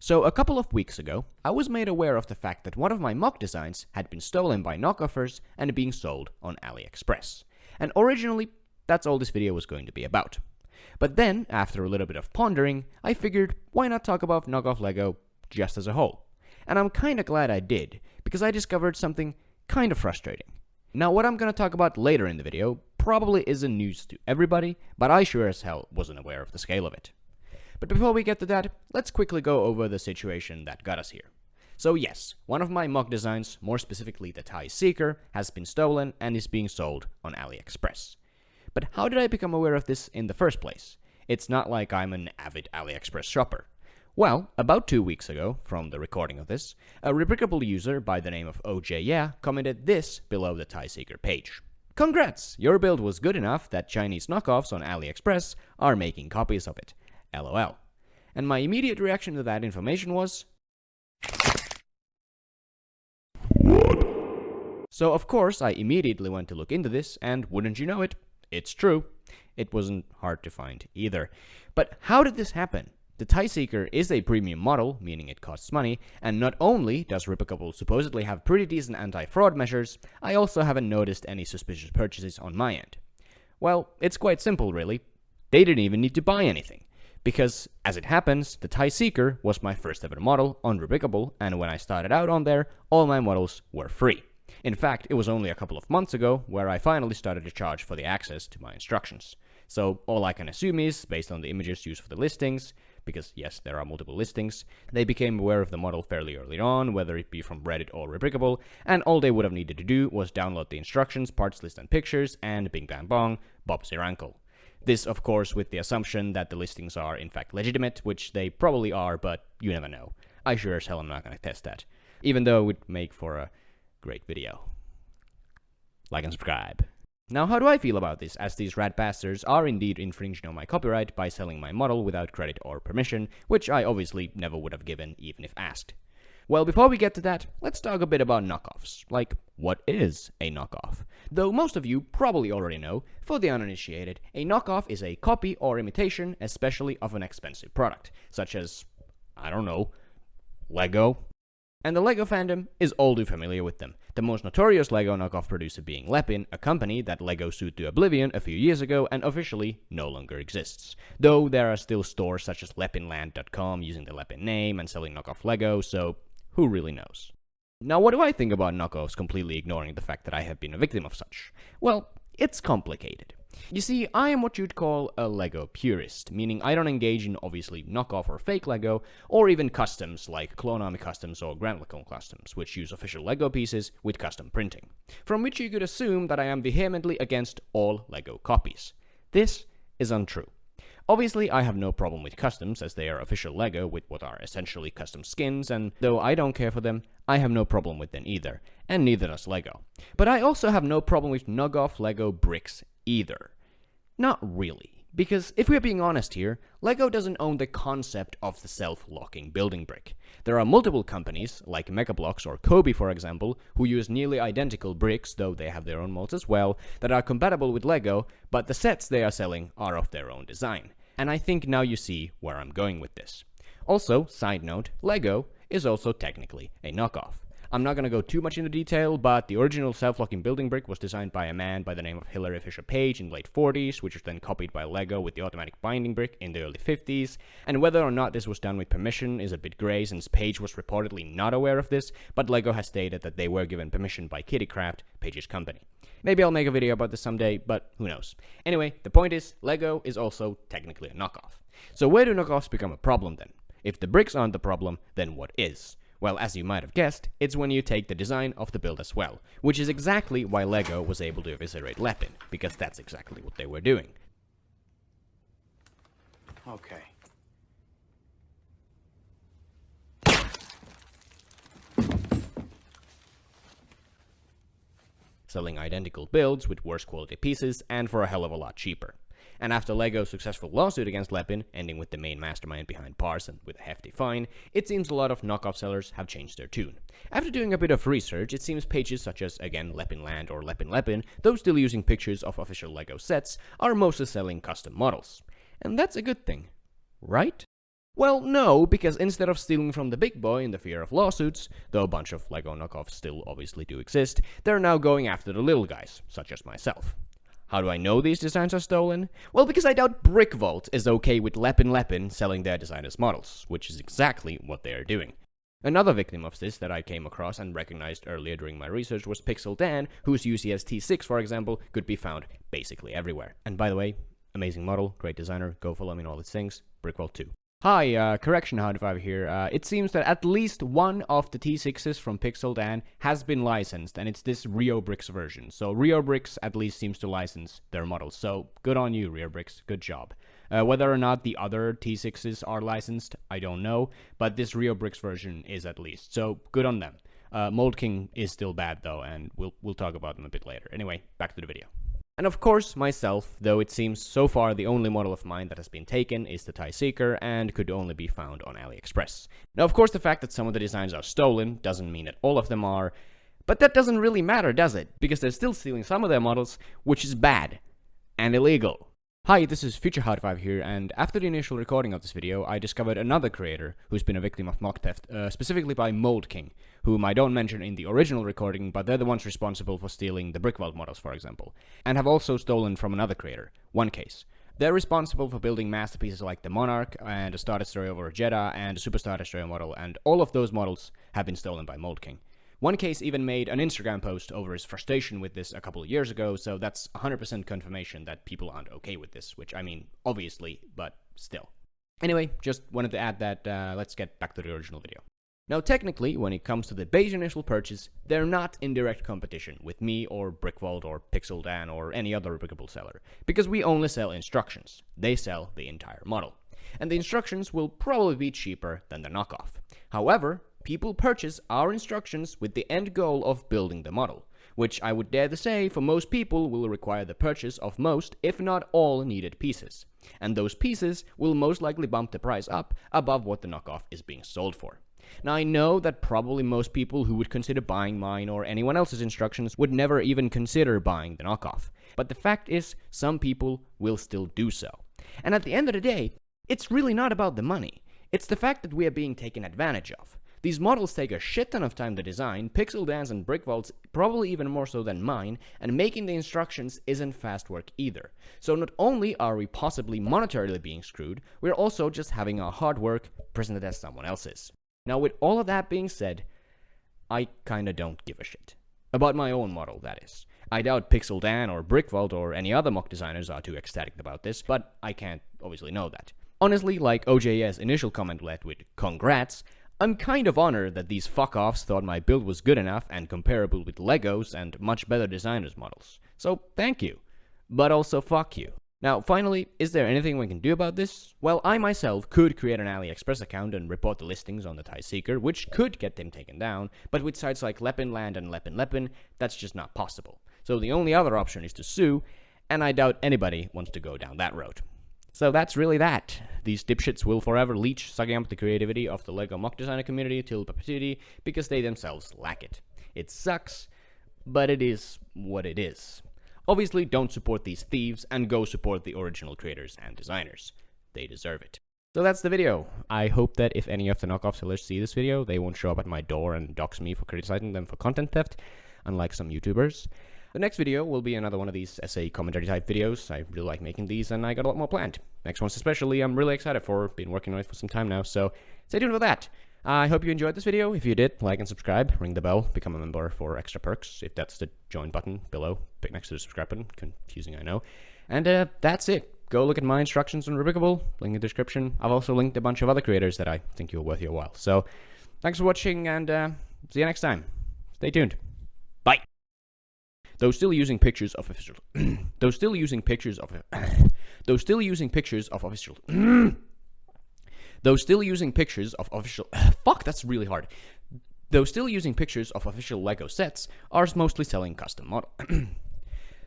So a couple of weeks ago, I was made aware of the fact that one of my mock designs had been stolen by knockoffers and being sold on AliExpress. And originally, that's all this video was going to be about. But then, after a little bit of pondering, I figured, why not talk about knockoff LEGO just as a whole? And I'm kinda glad I did, because I discovered something kinda frustrating. Now, what I'm gonna talk about later in the video probably isn't news to everybody, but I sure as hell wasn't aware of the scale of it. But before we get to that, let's quickly go over the situation that got us here. So yes, one of my mock designs, more specifically the TIE Seeker, has been stolen and is being sold on AliExpress. But how did I become aware of this in the first place? It's not like I'm an avid AliExpress shopper. Well, about 2 weeks ago, from the recording of this, a Rebrickable user by the name of JJJreact commented this below the TIE Seeker page. Congrats! Your build was good enough that Chinese knockoffs on AliExpress are making copies of it. LOL. And my immediate reaction to that information was... what? So of course I immediately went to look into this, and wouldn't you know it, it's true. It wasn't hard to find either. But how did this happen? The TIE Seeker is a premium model, meaning it costs money, and not only does Rebrickable supposedly have pretty decent anti-fraud measures, I also haven't noticed any suspicious purchases on my end. Well, it's quite simple really. They didn't even need to buy anything. Because, as it happens, the TIE Seeker was my first ever model on Rebrickable, and when I started out on there, all my models were free. In fact, it was only a couple of months ago where I finally started to charge for the access to my instructions. So all I can assume is, based on the images used for the listings, because yes, there are multiple listings, they became aware of the model fairly early on, whether it be from Reddit or Rebrickable, and all they would have needed to do was download the instructions, parts list and pictures, and bing bang bong, Bob's your uncle. This, of course, with the assumption that the listings are in fact legitimate, which they probably are, but you never know. I sure as hell am not going to test that. Even though it would make for a great video. Like and subscribe. Now, how do I feel about this, as these rat bastards are indeed infringing on my copyright by selling my model without credit or permission, which I obviously never would have given even if asked. Well, before we get to that, let's talk a bit about knockoffs. Like, what is a knockoff? Though most of you probably already know, for the uninitiated, a knockoff is a copy or imitation, especially of an expensive product, such as, I don't know, LEGO. And the LEGO fandom is all too familiar with them, the most notorious LEGO knockoff producer being Lepin, a company that LEGO sued to oblivion a few years ago and officially no longer exists. Though there are still stores such as lepinland.com using the Lepin name and selling knockoff LEGO, so who really knows? Now, what do I think about knockoffs, completely ignoring the fact that I have been a victim of such? Well, it's complicated. You see, I am what you'd call a LEGO purist, meaning I don't engage in obviously knockoff or fake LEGO, or even customs like Clonami Customs or Grand Lacon Customs, which use official LEGO pieces with custom printing. From which you could assume that I am vehemently against all LEGO copies. This is untrue. Obviously, I have no problem with customs, as they are official LEGO with what are essentially custom skins, and though I don't care for them, I have no problem with them either, and neither does LEGO. But I also have no problem with knockoff LEGO bricks either. Not really, because if we're being honest here, LEGO doesn't own the concept of the self-locking building brick. There are multiple companies, like Megablocks or Kobe for example, who use nearly identical bricks, though they have their own molds as well, that are compatible with LEGO, but the sets they are selling are of their own design. And I think now you see where I'm going with this. Also, side note, LEGO is also technically a knockoff. I'm not going to go too much into detail, but the original self-locking building brick was designed by a man by the name of Hilary Fisher Page in the late 40s, which was then copied by LEGO with the automatic binding brick in the early 50s, and whether or not this was done with permission is a bit grey since Page was reportedly not aware of this, but LEGO has stated that they were given permission by Kittycraft, Page's company. Maybe I'll make a video about this someday, but who knows. Anyway, the point is, LEGO is also technically a knockoff. So where do knockoffs become a problem then? If the bricks aren't the problem, then what is? Well, as you might have guessed, it's when you take the design of the build as well, which is exactly why LEGO was able to eviscerate Lepin, because that's exactly what they were doing. Okay. Selling identical builds with worse quality pieces and for a hell of a lot cheaper. And after LEGO's successful lawsuit against Lepin, ending with the main mastermind behind Pars and with a hefty fine, it seems a lot of knockoff sellers have changed their tune. After doing a bit of research, it seems pages such as, again, Lepinland or Lepin, though still using pictures of official LEGO sets, are mostly selling custom models. And that's a good thing, right? Well, no, because instead of stealing from the big boy in the fear of lawsuits, though a bunch of LEGO knockoffs still obviously do exist, they're now going after the little guys, such as myself. How do I know these designs are stolen? Well, because I doubt Brickvault is okay with Lepin selling their designers' models, which is exactly what they are doing. Another victim of this that I came across and recognized earlier during my research was Pixel Dan, whose UCS T6, for example, could be found basically everywhere. And by the way, amazing model, great designer, go follow me on all these things, Brickvault 2. Hi, correction Hard5 here. It seems that at least one of the T6s from Pixel Dan has been licensed, and it's this Reobrix version. So Reobrix at least seems to license their models, so good on you, Reobrix, good job. Whether or not the other T6s are licensed, I don't know, but this Reobrix version is at least, so good on them. Mold King is still bad though, and we'll talk about them a bit later. Anyway, back to the video. And of course, myself, though it seems so far the only model of mine that has been taken is the TIE Seeker and could only be found on AliExpress. Now, of course, the fact that some of the designs are stolen doesn't mean that all of them are, but that doesn't really matter, does it? Because they're still stealing some of their models, which is bad and illegal. Hi, this is FutureHard5 here, and after the initial recording of this video, I discovered another creator who's been a victim of mock theft, specifically by Mold King, whom I don't mention in the original recording, but they're the ones responsible for stealing the Brickvault models, for example, and have also stolen from another creator, Onecase. They're responsible for building masterpieces like the Monarch, and a Star Destroyer over a Jedha, and a Super Star Destroyer model, and all of those models have been stolen by Mold King. Onecase even made an Instagram post over his frustration with this a couple of years ago, so that's 100% confirmation that people aren't okay with this, which, I mean, obviously, but still. Anyway, just wanted to add that, let's get back to the original video. Now, technically, when it comes to the base initial purchase, they're not in direct competition with me or Brickvault or Pixel Dan or any other replicable seller, because we only sell instructions. They sell the entire model. And the instructions will probably be cheaper than the knockoff. However, people purchase our instructions with the end goal of building the model, which I would dare to say for most people will require the purchase of most, if not all, needed pieces. And those pieces will most likely bump the price up above what the knockoff is being sold for. Now, I know that probably most people who would consider buying mine or anyone else's instructions would never even consider buying the knockoff. But the fact is, some people will still do so. And at the end of the day, it's really not about the money. It's the fact that we are being taken advantage of. These models take a shit ton of time to design, Pixel Dan's and Brickvault's probably even more so than mine, and making the instructions isn't fast work either. So not only are we possibly monetarily being screwed, we're also just having our hard work presented as someone else's. Now, with all of that being said, I kinda don't give a shit. About my own model, that is. I doubt Pixel Dan or Brickvault or any other mock designers are too ecstatic about this, but I can't obviously know that. Honestly, like OJ's initial comment led with congrats, I'm kind of honored that these fuck-offs thought my build was good enough and comparable with Legos and much better designers' models. So, thank you. But also, fuck you. Now, finally, is there anything we can do about this? Well, I myself could create an AliExpress account and report the listings on the TIE Seeker, which could get them taken down, but with sites like Lepinland and Lepin, that's just not possible. So the only other option is to sue, and I doubt anybody wants to go down that road. So that's really that. These dipshits will forever leech, sucking up the creativity of the LEGO mock designer community till perpetuity because they themselves lack it. It sucks, but it is what it is. Obviously, don't support these thieves and go support the original creators and designers. They deserve it. So that's the video. I hope that if any of the knockoff sellers see this video, they won't show up at my door and dox me for criticizing them for content theft, unlike some YouTubers. The next video will be another one of these essay commentary type videos. I really like making these and I got a lot more planned. Next one's especially I'm really excited for, been working on it for some time now, so stay tuned for that. I hope you enjoyed this video. If you did, like and subscribe, ring the bell, become a member for extra perks, if that's the join button below, pick next to the subscribe button, confusing I know. And that's it. Go look at my instructions on Replicable, link in the description. I've also linked a bunch of other creators that I think you're worth your while. So, thanks for watching and see you next time. Stay tuned. Bye! Though still using pictures of official though still using pictures of fuck, that's really hard. Though still using pictures of official LEGO sets are mostly selling custom model.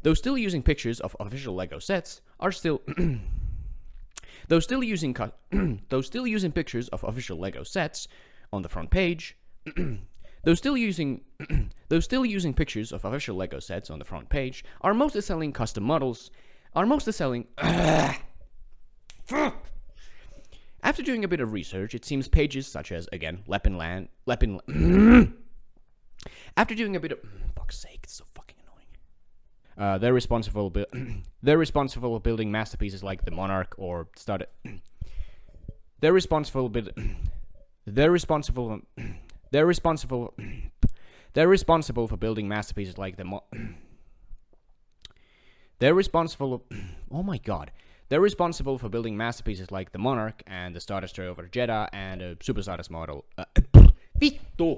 Though still using pictures of official LEGO sets are still though still using pictures of official LEGO sets on the front page. Though still using pictures of official LEGO sets on the front page, are mostly selling custom models, After doing a bit of research, it seems pages such as, again, After doing a bit of... fuck's sake, it's so fucking annoying. They're responsible for building masterpieces like the Monarch or started... They're responsible for building masterpieces like the oh my god. They're responsible for building masterpieces like the Monarch and the Star Destroyer over Jedha and a Super Stardust model. Vittu!